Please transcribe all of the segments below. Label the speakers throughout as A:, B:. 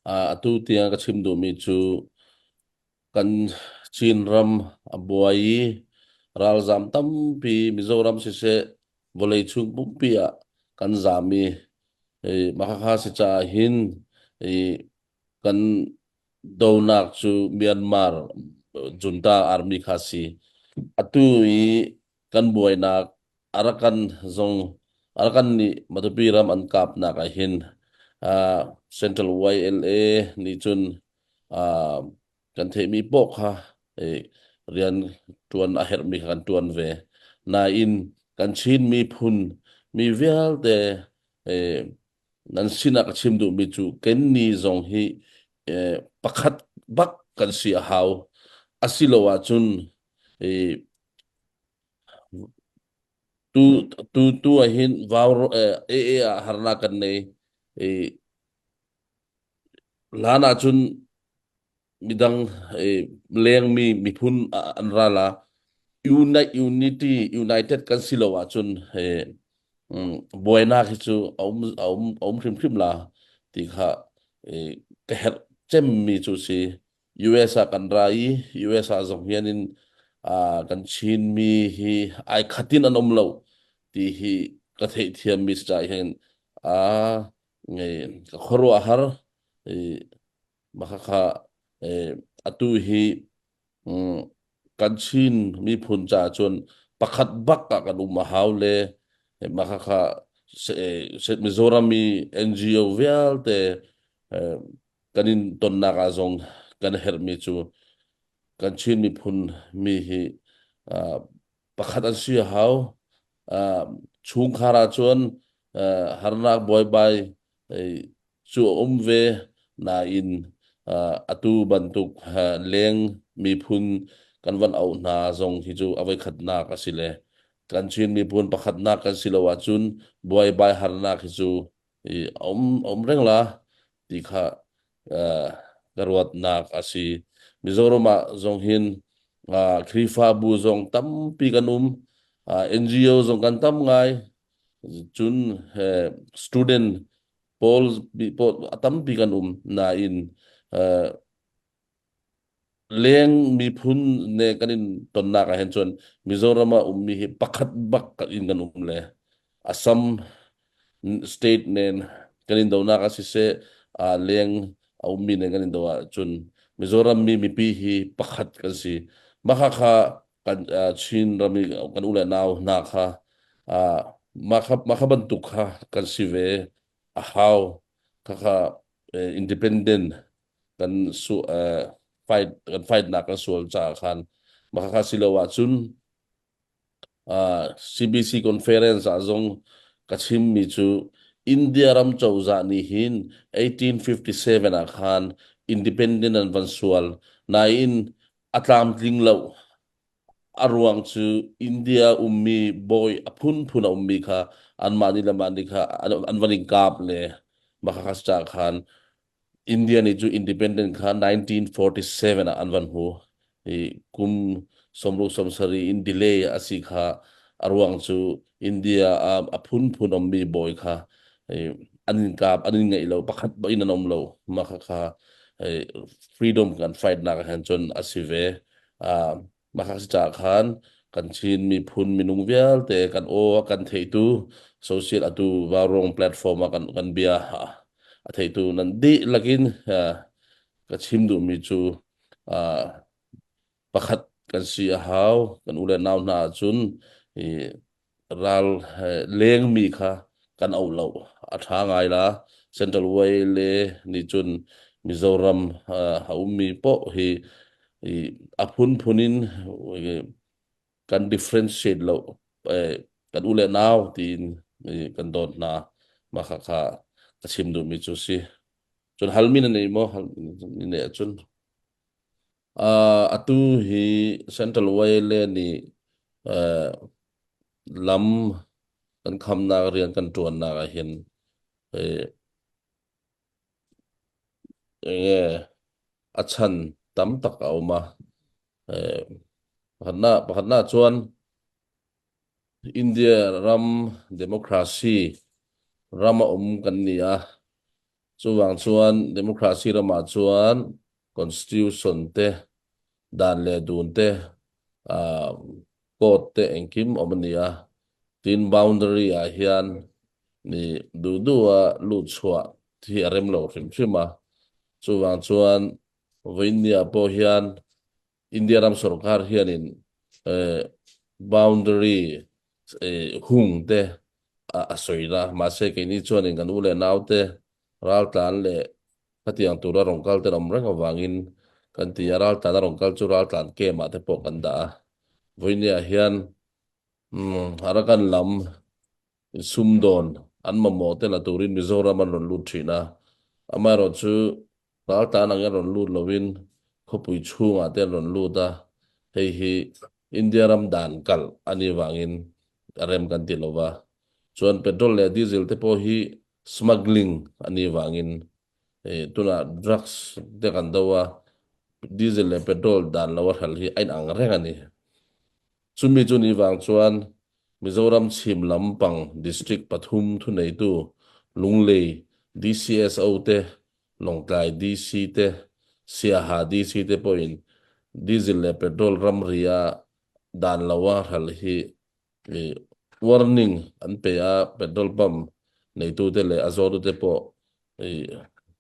A: atu tia ka chim du mi chu kan chin ram abuai ral zam tam pi Mizoram si se volei chung bum pi kan zami makaka si cha hin e kan donak chu Myanmar junta army khasi atu kan buai nak arakan zong arakan ni matupiram an kap na ka hin Central YLA ni chun kan the mi pok ha rian tuan aher mi kan tuan ve na in kan chin mi phun mi vial te eh, nan sina ka chim du mi chu ken ni zong hi pakhat bak kan si a hau asilowa chun eh, tu tu a hin vaw a harna kan nei eh, lana chun midang leng mi phun an rala United kan silowa chun buena khi chu om khrim khrim la ti kha ka her chem mi chu si US a kan rai US a zong hianin kan chin mi hi ai khatin an om lo ti hi ka thei thiam mi cha hen a ngai ka khoro a har makaka atu hi mm, kan chin mi phun cha chun pakhat bak ka kan haw le makaka se Mizoram mi NGO vial te eh, kanin ton na ka zong kan her mi chu kan chin mi phun mi hi ah, pakhat an si haw ah, chung khara chuan harnak boy bai chu ve na in atu bantuk leng mi phun kan van au na zong hi chu avai khat na ka sile kan chin mi phun pakhat na kan silawa chun boy bai har na hi chu om reng la ti kha ah, garwat nak asi Mizoram zong hin krifa bu zong tam pi kan NGO zong kan tam ngai chun student polls pol tam pi kan na in uh, leng mi phun ne kanin ton na ka hen chon Mizoram mi hi pakhat bak ka in kan le Assam state nen kanin do na ka si se leng mi ne kanin do chun Mizoram mi pi hi pakhat kan si makaka kan chin rami kan ule naw na kha makabantuk ha kan si ve a how kaka independent kan fight na kan sual cha khan makakasilawa chun CBC conference azong kachim mi chu India ram chauza ni hin 1857 a khan independent and vansual na in atlam tlinglo arwang chu India boy apun phuna kha an mani kha an vaning kap le makakas cha khan India ni chu independent kha 1947 a anvan hu kum somru somsari in delay asi kha arwang chu India phun boy kha anin kap anin ngai lo pakhat ba in anom lo makha kha eh, freedom kan fight na ka han chon asive makha cha khan kan chin mi phun minung vial te kan kan theitu social atu warong platform kan bia thầy tu nan di lakin ka chim du mi chu pakhat kan si a haw kan ule naw na chun i ral leng mi kha kan au lo a tha ngai la Central Way le ni chun Mizoram mi po hi i phunin kan differentiate lo kan ule naw tin kan dot na makaka ka chim du mi chu si chun halmin nei mo halmin ne chun atu hi Central Way le ni uh, lam kan kham na rian kan tuan na ka hin eh achan tam tak a ma eh pakhat na chuan India ram democracy rama kan ni chuwang chuan democracy rama chuan constitution te dan le dun te uh, court te engkim omania tin boundary a hian ni du a lu chua thi arem lo rim chuwang chuan voinia po hian India ram sarkar hian in boundary hung te a soira ma se ke ni chuan in kan ule nau te ral tan le hatiang tura rongkal te ram rang awangin kan ti ral tan rongkal chu ral tan ke ma te po kan da voinia hian harakan lam sumdon an mamo te la turin Mizoram an ron lut thina amaro chu ral tan ang ron lut lovin khopui chunga te ron luta hei hi India ram dan kal ani wangin rem kan ti lova chuan petrol le diesel te po hi smuggling ani wangin tuna drugs te kan dawa diesel le petrol dan lawar hal hi ain ang reng ani chumi chu ni wang chuan Mizoram chim lampang district Pathum thu nei tu lunglei DCSO te longtlai DC te siaha DC te point diesel le petrol ram ria dan lawa hal hi warning an pe a petrol pump nei tu te le azotu te po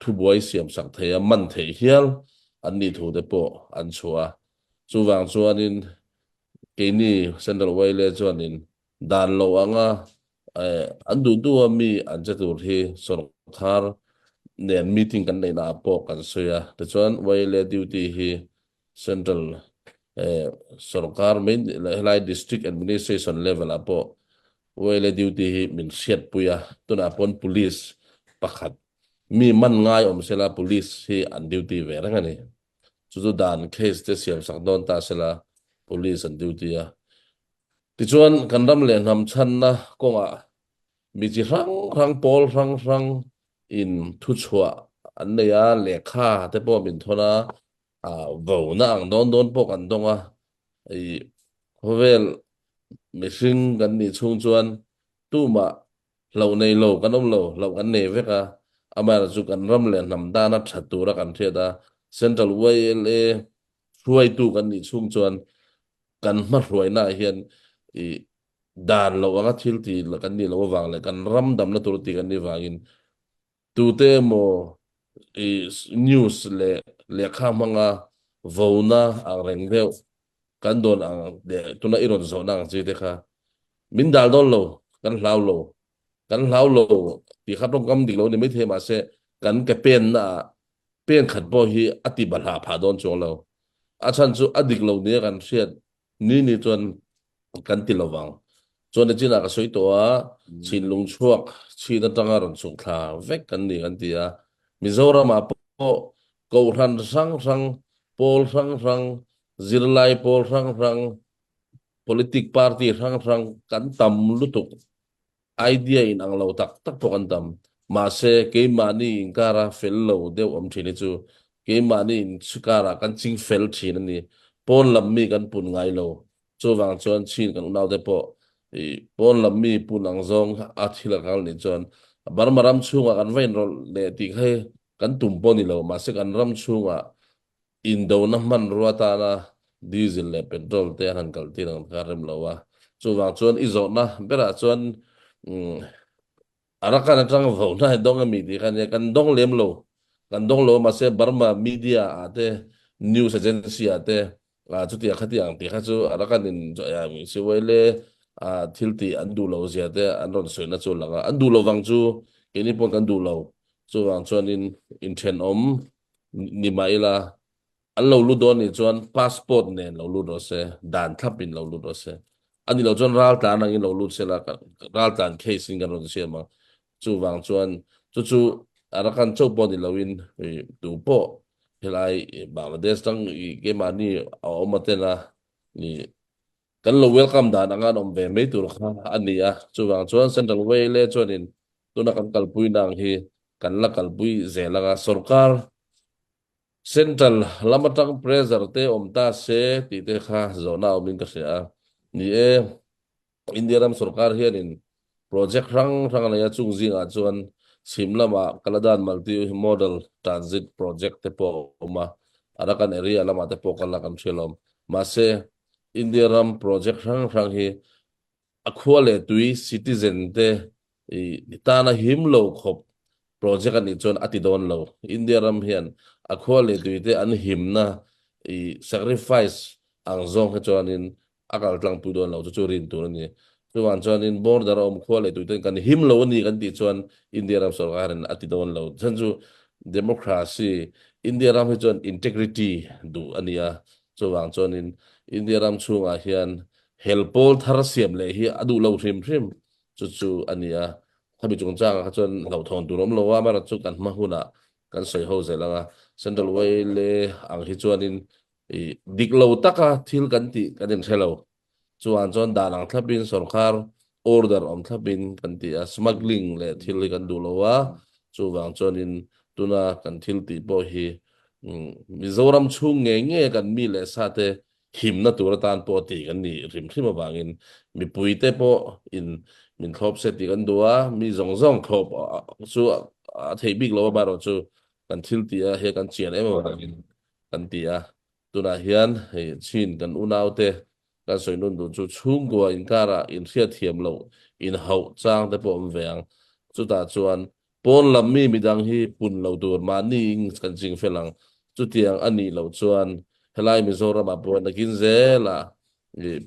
A: thu buai siam sak theya man thei hial an ni thu te po an chua chuwang chuanin keini central waile chuanin dan lo anga an du mi an chatur hi sarkar nen meeting kan nei na po kan soya te chuan waile duty hi central sarkar main lai district administration level apo waile duty hi min siat puya tuna pon police pakhat mi man ngai om sela police hi an duty ve rangani chu dan case te siam sak don ta sela police an duty a tichuan kan ram le nam chan na konga mi chi rang rang pol rang in thu chua an ne ya lekha te po min thona vo na ang don po kan donga ai hovel mihring kan ni chung chuan tu ma lo nei lo kan om lo kan ne veka amar chu kan ram le nam da na thatura kan theda central way le ruai tu kan ni chung chuan kan ma ruai na hian i dan lo anga thil ti kan ni lo wang le kan ram dam na tur ti kan ni wangin tu te mo news le kha manga vona ang reng deu kan don ang de tuna iron zo nang chi te kha min dal don lo kan hlau lo ti khat rong kam dik lo ni mai the ma se kan ke pen na pen khat bo hi ati bal ha pha don chong lo a chan chu adik lo ne kan hriat ni chuan kan ti lowang chuan china ka soi to a chin lung chuak chi na tanga ron chung thla vek kan ni kan ti a Mizoram a po ko ran rang pol rang zirlai pol rang politik party rang kan tam lutuk idea in ang lo tak po kan tam ma se ke mani in kara fel lo deu om thini chu ke mani in chukara kan ching fel thin ani pon lam mi kan pun ngai lo chu wang chuan chin kan unau de po pon lam mi pun ang zong a thila kal ni chuan bar maram chunga kan vain rol le ti khe kan tum poni lo ma se kan ram chunga in do na man ruata na diesel le petrol te han kal ti nang karem lo wa chu wang chuan izo na bera chuan arakan atang vo na dong mi di kan dong lem lo kan dong lo ma se Burma media ate news agency ate chu ti khati ang ti kha chu arakan in ya mi se wele thilti andu lo zia te anon so na chu langa andu lo wang chu keni pon kan du lo chu wang chuan in then om ni maila an lo lu don ni chuan passport nen lo lu do se dan thapin lo lu do se ani lo chuan ral tan ang in lo lu se la ral tan case in kan ron se ma chu wang chuan chu arakan chau pon ni lowin tu po helai Bangladesh tang ke mani omatena ni kan lo welcome dan angan om ve me tur kha ania chu wang chuan central way le chuan in tuna kan kalpui nang hi kan la kalpui zela sarkar central lamatang pressure te omta se ti te kha zona omin ka se a ni India ram sarkar hian in project rang la ya chung jing a chuan simlama kaladan multi model transit project te po ma arakan area lama te po kalakan silom mase India ram project rang hi akhwale tui citizen te tana himlo khop project ani chon ati don lo India ram hian akhwale tui te an himna sacrifice ang zong he chonin akal tlang pu don lo chu rin tu ni chuan chuanin border om khwale tui te kan himlo ni kan ti chuan India ram sarkaran ati don lo chan chu democracy India ram hi chon integrity du ania chuwang chuanin India ram chunga hian helpol thar siam le hi adu lo hrim chu ania khabi chung chang kha chon lo thon turom lo wa mara chu kan ma huna kan soi ho zelanga central way le ang hi chuanin dik lo taka thil kan ti kan en thelo chuan chon danang thlapin sarkar order om thlapin kan ti a smuggling le thil kan du lo wa chuwang chonin tuna kan thil ti bo hi Mizoram chung nge kan mi le sa te himna tur tan po ti kan ni rim thima bangin mi puite po in min thop se ti kan dua mi zong thop chu a thei big lo ba ro chu kan thil ti a he kan chian em bangin kan ti a tuna hian he chin kan unau te kan soi nun du chu chung gua in kara in ria thiam lo in hau chang te po om veang chu ta chuan pon lam mi midang hi pun lo tur ma ni kan jing felang chu tiang ani lo chuan helai Mizoram a pon nakin zela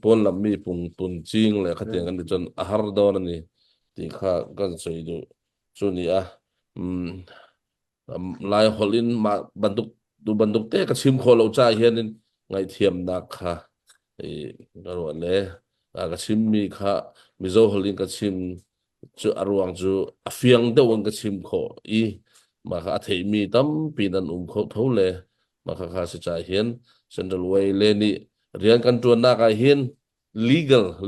A: pon lam mi pun ching le khatiang kan chon a har don ani ti kha kan soi du chu ni a lai holin ma banduk te ka sim kho lo cha hianin ngai thiam na kha ro le ka sim mi kha mizo holin ka sim chu arwang chu afiang de won ka sim kho ma kha thei mi tam pinan kho tho le ma kha se cha hian central way le ni rian kan tuan na ka hian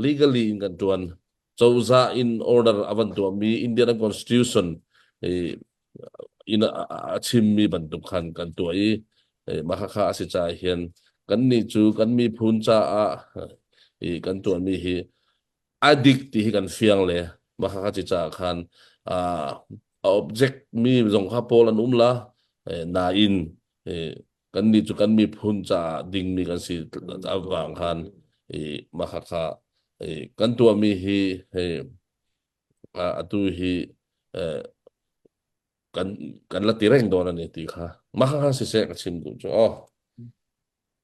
A: legally in kan tuan chauza in order avan tu mi Indian constitution in a chim mi banduk khan kan tu ma kha se cha hian kan ni chu kan mi phun cha a kan tu mi hi addict ti hi kan fiang le ma kha chi cha khan a object mi zong kha pol an la na in kan ni chu kan mi phun cha ding mi kan si awang khan ma kha kan tu mi hi atu hi kan kan la tireng don ani ti kha ma kha si se ka chim du chu oh